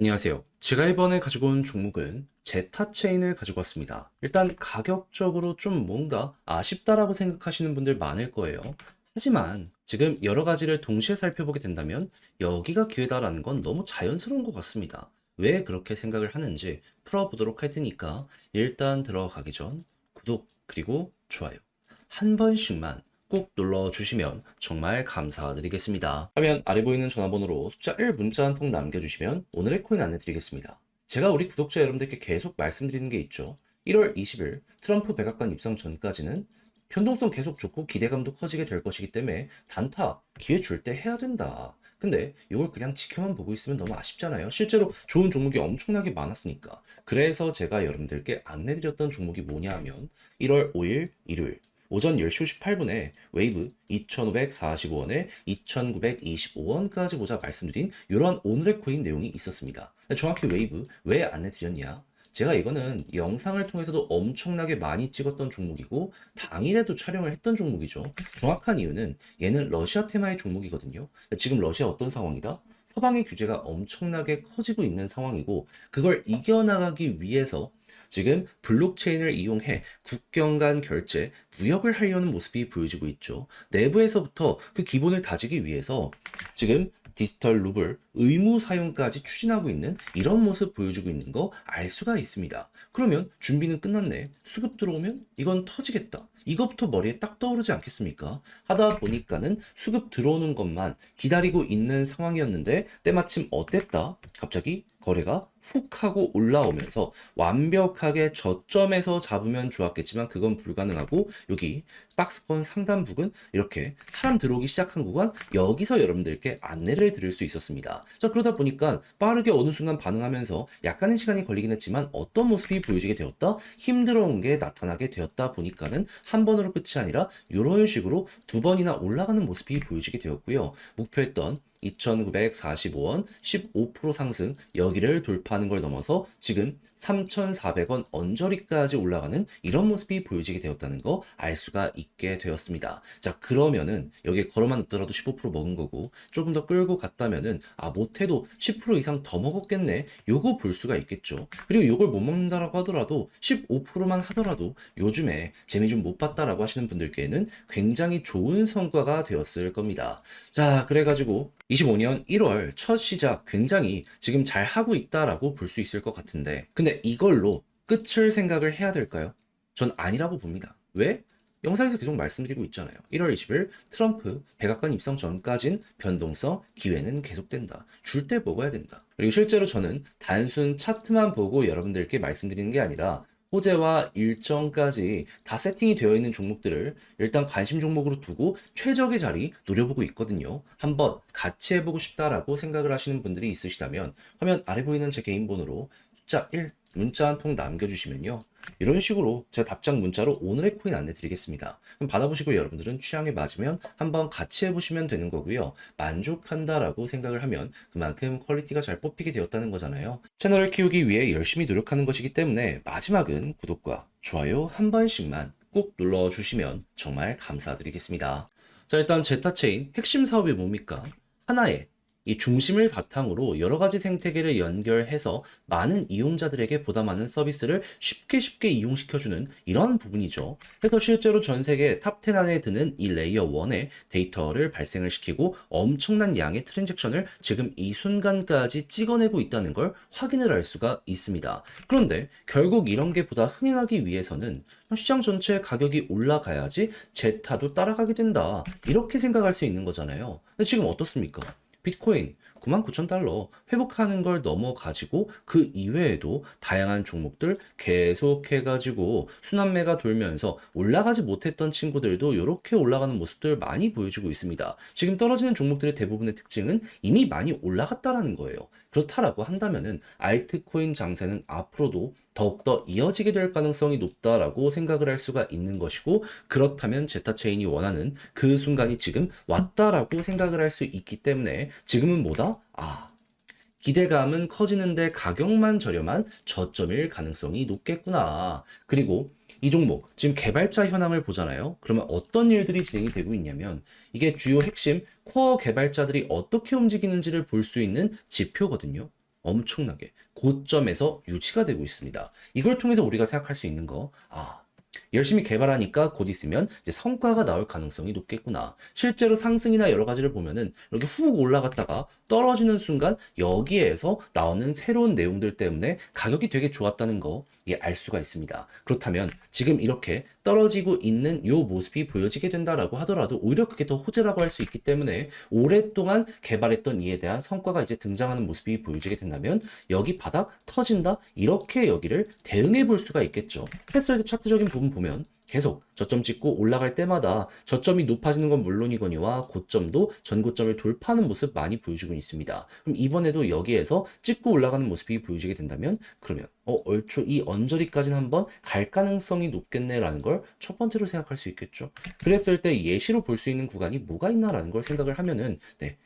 안녕하세요. 제가 이번에 가지고 온 종목은 제타체인을 가지고 왔습니다. 일단 가격적으로 좀 뭔가 아쉽다라고 생각하시는 분들 많을 거예요. 하지만 지금 여러 가지를 동시에 살펴보게 된다면 여기가 기회다라는 건 너무 자연스러운 것 같습니다. 왜 그렇게 생각을 하는지 풀어보도록 할 테니까 일단 들어가기 전 구독 그리고 좋아요 한 번씩만 꼭 눌러주시면 정말 감사드리겠습니다. 화면 아래 보이는 전화번호로 숫자 1 문자 한 통 남겨주시면 오늘의 코인 안내드리겠습니다. 제가 우리 구독자 여러분들께 계속 말씀드리는 게 있죠. 1월 20일 트럼프 백악관 입성 전까지는 변동성 계속 좋고 기대감도 커지게 될 것이기 때문에 단타 기회 줄 때 해야 된다. 근데 이걸 그냥 지켜만 보고 있으면 너무 아쉽잖아요. 실제로 좋은 종목이 엄청나게 많았으니까. 그래서 제가 여러분들께 안내드렸던 종목이 뭐냐 하면 1월 5일 일요일 오전 10시 58분에 웨이브 2,545원에 2,925원까지 보자 말씀드린 이런 오늘의 코인 내용이 있었습니다. 정확히 웨이브 왜 안내드렸냐? 제가 이거는 영상을 통해서도 엄청나게 많이 찍었던 종목이고 당일에도 촬영을 했던 종목이죠. 정확한 이유는 얘는 러시아 테마의 종목이거든요. 지금 러시아 어떤 상황이다? 서방의 규제가 엄청나게 커지고 있는 상황이고 그걸 이겨나가기 위해서 지금 블록체인을 이용해 국경 간 결제, 무역을 하려는 모습이 보여지고 있죠. 내부에서부터 그 기본을 다지기 위해서 지금 디지털 루블 의무 사용까지 추진하고 있는 이런 모습 보여주고 있는 거 알 수가 있습니다. 그러면 준비는 끝났네. 수급 들어오면 이건 터지겠다. 이것부터 머리에 딱 떠오르지 않겠습니까? 하다 보니까는 수급 들어오는 것만 기다리고 있는 상황이었는데 때마침 어땠다? 갑자기 거래가 훅 하고 올라오면서 완벽하게 저점에서 잡으면 좋았겠지만 그건 불가능하고 여기 박스권 상단 부근 이렇게 사람 들어오기 시작한 구간 여기서 여러분들께 안내를 드릴 수 있었습니다. 자, 그러다 보니까 빠르게 어느 순간 반응하면서 약간의 시간이 걸리긴 했지만 어떤 모습이 보여지게 되었다? 힘들어온 게 나타나게 되었다 보니까는 한 번으로 끝이 아니라 이런 식으로 두 번이나 올라가는 모습이 보여지게 되었고요. 목표했던 2,945원 15% 상승 여기를 돌파하는 걸 넘어서 지금 3,400원 언저리까지 올라가는 이런 모습이 보여지게 되었다는 거 알 수가 있게 되었습니다. 자, 그러면은 여기에 걸어만 넣더라도 15% 먹은 거고 조금 더 끌고 갔다면은 못해도 10% 이상 더 먹었겠네. 요거 볼 수가 있겠죠. 그리고 요걸 못 먹는다라고 하더라도 15%만 하더라도 요즘에 재미 좀 못 봤다라고 하시는 분들께는 굉장히 좋은 성과가 되었을 겁니다. 자, 그래가지고 25년 1월 첫 시작 굉장히 지금 잘 하고 있다라고 볼 수 있을 것 같은데 근데 이걸로 끝을 생각을 해야 될까요? 전 아니라고 봅니다. 왜? 영상에서 계속 말씀드리고 있잖아요. 1월 20일 트럼프 백악관 입성 전까진 변동성 기회는 계속된다. 줄 때 먹어야 된다. 그리고 실제로 저는 단순 차트만 보고 여러분들께 말씀드리는 게 아니라 호재와 일정까지 다 세팅이 되어 있는 종목들을 일단 관심 종목으로 두고 최적의 자리 노려보고 있거든요. 한번 같이 해보고 싶다라고 생각을 하시는 분들이 있으시다면 화면 아래 보이는 제 개인 번호로 숫자 1 문자 한 통 남겨주시면요. 이런 식으로 제가 답장 문자로 오늘의 코인 안내 드리겠습니다. 그럼 받아보시고 여러분들은 취향에 맞으면 한번 같이 해보시면 되는 거고요. 만족한다라고 생각을 하면 그만큼 퀄리티가 잘 뽑히게 되었다는 거잖아요. 채널을 키우기 위해 열심히 노력하는 것이기 때문에 마지막은 구독과 좋아요 한 번씩만 꼭 눌러주시면 정말 감사드리겠습니다. 자, 일단 제타체인 핵심 사업이 뭡니까? 하나의 이 중심을 바탕으로 여러 가지 생태계를 연결해서 많은 이용자들에게 보다 많은 서비스를 쉽게 이용시켜주는 이런 부분이죠. 그래서 실제로 전 세계 탑10 안에 드는 이 레이어 1의 데이터를 발생을 시키고 엄청난 양의 트랜잭션을 지금 이 순간까지 찍어내고 있다는 걸 확인을 할 수가 있습니다. 그런데 결국 이런 게 보다 흥행하기 위해서는 시장 전체 가격이 올라가야지 제타도 따라가게 된다. 이렇게 생각할 수 있는 거잖아요. 근데 지금 어떻습니까? 비트코인 99,000달러 회복하는 걸 넘어가지고 그 이외에도 다양한 종목들 계속해가지고 순환매가 돌면서 올라가지 못했던 친구들도 이렇게 올라가는 모습들 많이 보여주고 있습니다. 지금 떨어지는 종목들의 대부분의 특징은 이미 많이 올라갔다라는 거예요. 그렇다라고 한다면은 알트코인 장세는 앞으로도 더욱더 이어지게 될 가능성이 높다라고 생각을 할 수가 있는 것이고 그렇다면 제타체인이 원하는 그 순간이 지금 왔다라고 생각을 할 수 있기 때문에 지금은 뭐다? 기대감은 커지는데 가격만 저렴한 저점일 가능성이 높겠구나. 그리고 이 종목, 지금 개발자 현황을 보잖아요. 그러면 어떤 일들이 진행이 되고 있냐면 이게 주요 핵심 코어 개발자들이 어떻게 움직이는지를 볼 수 있는 지표거든요. 엄청나게 고점에서 유지가 되고 있습니다. 이걸 통해서 우리가 생각할 수 있는 거, 열심히 개발하니까 곧 있으면 이제 성과가 나올 가능성이 높겠구나. 실제로 상승이나 여러 가지를 보면은 이렇게 훅 올라갔다가 떨어지는 순간 여기에서 나오는 새로운 내용들 때문에 가격이 되게 좋았다는 거 알 수가 있습니다. 그렇다면 지금 이렇게 떨어지고 있는 요 모습이 보여지게 된다라고 하더라도 오히려 그게 더 호재라고 할 수 있기 때문에 오랫동안 개발했던 이에 대한 성과가 이제 등장하는 모습이 보여지게 된다면 여기 바닥 터진다? 이렇게 여기를 대응해 볼 수가 있겠죠. 패스월드 차트적인 부분 보면 계속 저점 찍고 올라갈 때마다 저점이 높아지는 건 물론이거니와 고점도 전고점을 돌파하는 모습 많이 보여주고 있습니다. 그럼 이번에도 여기에서 찍고 올라가는 모습이 보여지게 된다면 그러면 얼추 이 언저리까지는 한번 갈 가능성이 높겠네라는 걸 첫 번째로 생각할 수 있겠죠. 그랬을 때 예시로 볼 수 있는 구간이 뭐가 있나라는 걸 생각을 하면은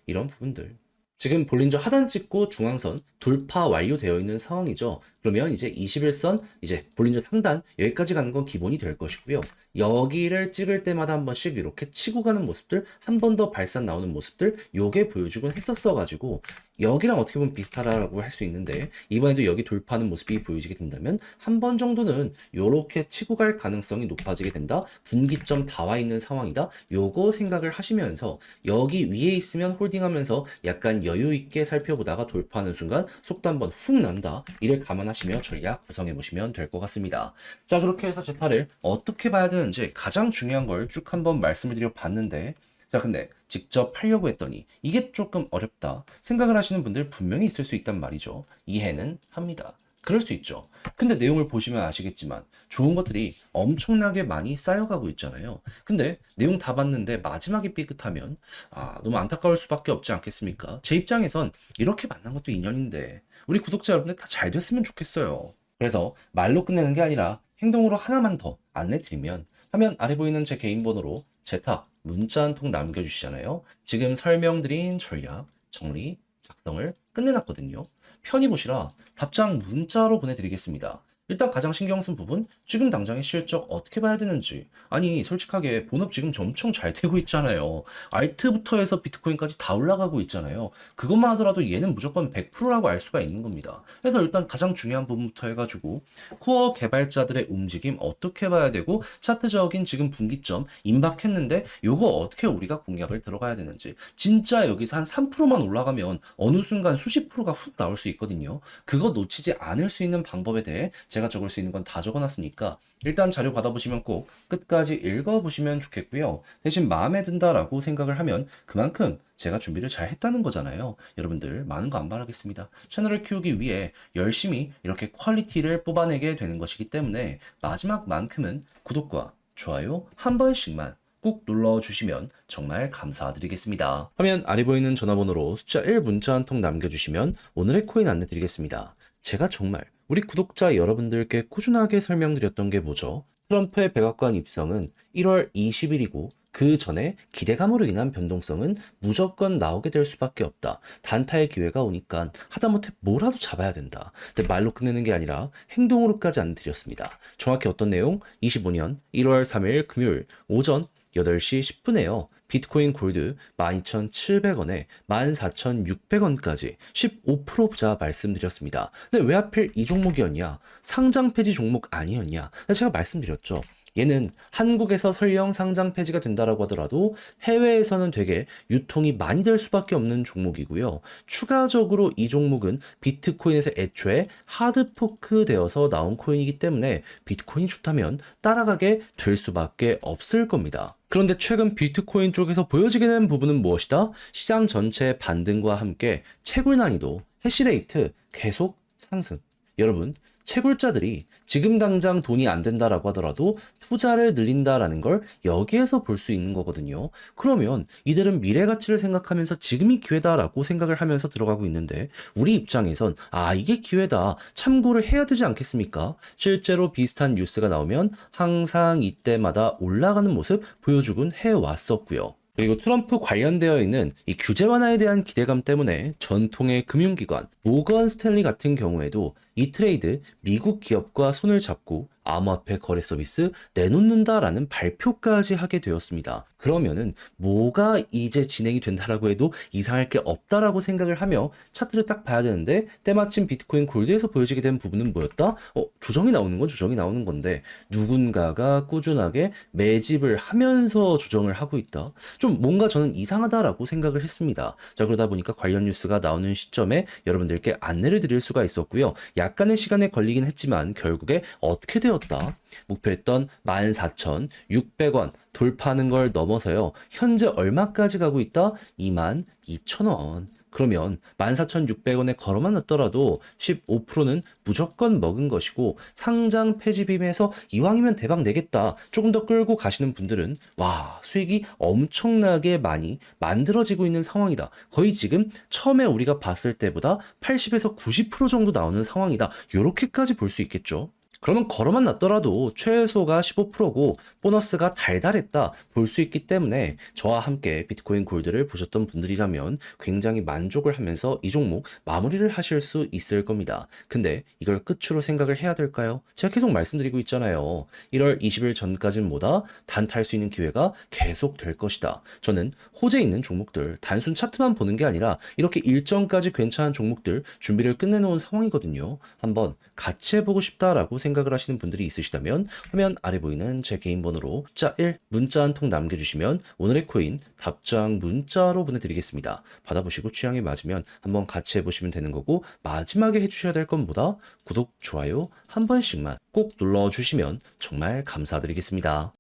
이런 부분들. 지금 볼린저 하단 찍고 중앙선 돌파 완료되어 있는 상황이죠. 그러면 이제 21선, 이제 볼린저 상단 여기까지 가는 건 기본이 될 것이고요. 여기를 찍을 때마다 한 번씩 이렇게 치고 가는 모습들, 한 번 더 발산 나오는 모습들, 요게 보여주곤 했었어가지고 여기랑 어떻게 보면 비슷하다고 할 수 있는데 이번에도 여기 돌파하는 모습이 보여지게 된다면 한 번 정도는 요렇게 치고 갈 가능성이 높아지게 된다. 분기점 다 와 있는 상황이다. 요거 생각을 하시면서 여기 위에 있으면 홀딩하면서 약간 여유 있게 살펴보다가 돌파하는 순간 속도 한번 훅 난다. 이를 감안하시며 전략 구성해 보시면 될 것 같습니다. 자, 그렇게 해서 제타를 어떻게 봐야 되는지 가장 중요한 걸 쭉 한번 말씀을 드려 봤는데 자, 근데 직접 하려고 했더니 이게 조금 어렵다 생각을 하시는 분들 분명히 있을 수 있단 말이죠. 이해는 합니다. 그럴 수 있죠. 근데 내용을 보시면 아시겠지만 좋은 것들이 엄청나게 많이 쌓여가고 있잖아요. 근데 내용 다 봤는데 마지막에 삐끗하면 너무 안타까울 수밖에 없지 않겠습니까? 제 입장에선 이렇게 만난 것도 인연인데 우리 구독자 여러분들 다 잘 됐으면 좋겠어요. 그래서 말로 끝내는 게 아니라 행동으로 하나만 더 안내 드리면 화면 아래 보이는 제 개인 번호로 제타 문자 한 통 남겨주시잖아요. 지금 설명드린 전략, 정리, 작성을 끝내놨거든요. 편히 보시라 답장 문자로 보내드리겠습니다. 일단 가장 신경 쓴 부분, 지금 당장의 실적 어떻게 봐야 되는지. 아니, 솔직하게 본업 지금 엄청 잘 되고 있잖아요. 알트부터 해서 비트코인까지 다 올라가고 있잖아요. 그것만 하더라도 얘는 무조건 100%라고 알 수가 있는 겁니다. 그래서 일단 가장 중요한 부분부터 해가지고 코어 개발자들의 움직임 어떻게 봐야 되고 차트적인 지금 분기점 임박했는데 요거 어떻게 우리가 공략을 들어가야 되는지. 진짜 여기서 한 3%만 올라가면 어느 순간 수십 프로가 훅 나올 수 있거든요. 그거 놓치지 않을 수 있는 방법에 대해 제가 적을 수 있는 건 다 적어놨으니까 일단 자료 받아보시면 꼭 끝까지 읽어보시면 좋겠고요. 대신 마음에 든다라고 생각을 하면 그만큼 제가 준비를 잘 했다는 거잖아요. 여러분들 많은 거 안 바라겠습니다. 채널을 키우기 위해 열심히 이렇게 퀄리티를 뽑아내게 되는 것이기 때문에 마지막만큼은 구독과 좋아요 한 번씩만 꼭 눌러주시면 정말 감사드리겠습니다. 화면 아래 보이는 전화번호로 숫자 1 문자 한 통 남겨주시면 오늘의 코인 안내 드리겠습니다. 제가 정말 우리 구독자 여러분들께 꾸준하게 설명드렸던 게 뭐죠? 트럼프의 백악관 입성은 1월 20일이고 그 전에 기대감으로 인한 변동성은 무조건 나오게 될 수밖에 없다. 단타의 기회가 오니까 하다못해 뭐라도 잡아야 된다. 근데 말로 끝내는 게 아니라 행동으로까지 안내드렸습니다. 정확히 어떤 내용? 25년 1월 3일 금요일 오전 8시 10분에요. 비트코인 골드 12,700원에 14,600원까지 15% 부자 말씀드렸습니다. 근데 왜 하필 이 종목이었냐? 상장 폐지 종목 아니었냐? 제가 말씀드렸죠. 얘는 한국에서 설령 상장 폐지가 된다라고 하더라도 해외에서는 되게 유통이 많이 될 수밖에 없는 종목이고요. 추가적으로 이 종목은 비트코인에서 애초에 하드포크 되어서 나온 코인이기 때문에 비트코인이 좋다면 따라가게 될 수밖에 없을 겁니다. 그런데 최근 비트코인 쪽에서 보여지게 된 부분은 무엇이다? 시장 전체의 반등과 함께 채굴 난이도, 해시레이트 계속 상승. 여러분, 채굴자들이 지금 당장 돈이 안 된다라고 하더라도 투자를 늘린다라는 걸 여기에서 볼 수 있는 거거든요. 그러면 이들은 미래 가치를 생각하면서 지금이 기회다라고 생각을 하면서 들어가고 있는데 우리 입장에선 이게 기회다 참고를 해야 되지 않겠습니까? 실제로 비슷한 뉴스가 나오면 항상 이때마다 올라가는 모습 보여주곤 해왔었고요. 그리고 트럼프 관련되어 있는 이 규제 완화에 대한 기대감 때문에 전통의 금융기관 모건 스탠리 같은 경우에도 이 트레이드 미국 기업과 손을 잡고 암호화폐 거래 서비스 내놓는다라는 발표까지 하게 되었습니다. 그러면은 뭐가 이제 진행이 된다라고 해도 이상할 게 없다라고 생각을 하며 차트를 딱 봐야 되는데 때마침 비트코인 골드에서 보여지게 된 부분은 뭐였다? 조정이 나오는 건 조정이 나오는 건데 누군가가 꾸준하게 매집을 하면서 조정을 하고 있다. 좀 뭔가 저는 이상하다라고 생각을 했습니다. 자, 그러다 보니까 관련 뉴스가 나오는 시점에 여러분들께 안내를 드릴 수가 있었고요. 약간의 시간에 걸리긴 했지만 결국에 어떻게 되었다? 목표했던 14,600원 돌파하는 걸 넘어서요. 현재 얼마까지 가고 있다? 22,000원. 그러면 14,600원에 걸어만 놨더라도 15%는 무조건 먹은 것이고 상장 폐지빔에서 이왕이면 대박 내겠다. 조금 더 끌고 가시는 분들은 와, 수익이 엄청나게 많이 만들어지고 있는 상황이다. 거의 지금 처음에 우리가 봤을 때보다 80에서 90% 정도 나오는 상황이다. 요렇게까지 볼 수 있겠죠. 그러면 걸어만 놨더라도 최소가 15%고 보너스가 달달했다 볼 수 있기 때문에 저와 함께 비트코인 골드를 보셨던 분들이라면 굉장히 만족을 하면서 이 종목 마무리를 하실 수 있을 겁니다. 근데 이걸 끝으로 생각을 해야 될까요? 제가 계속 말씀드리고 있잖아요. 1월 20일 전까지는 뭐다? 단타할 수 있는 기회가 계속 될 것이다. 저는 호재 있는 종목들 단순 차트만 보는 게 아니라 이렇게 일정까지 괜찮은 종목들 준비를 끝내놓은 상황이거든요. 한번 같이 해보고 싶다라고 생각을 하시는 분들이 있으시다면 화면 아래 보이는 제 개인 번호로 숫자 1 문자 한 통 남겨주시면 오늘의 코인 답장 문자로 보내드리겠습니다. 받아보시고 취향에 맞으면 한번 같이 해보시면 되는 거고 마지막에 해주셔야 될 건 뭐다? 구독, 좋아요 한 번씩만 꼭 눌러주시면 정말 감사드리겠습니다.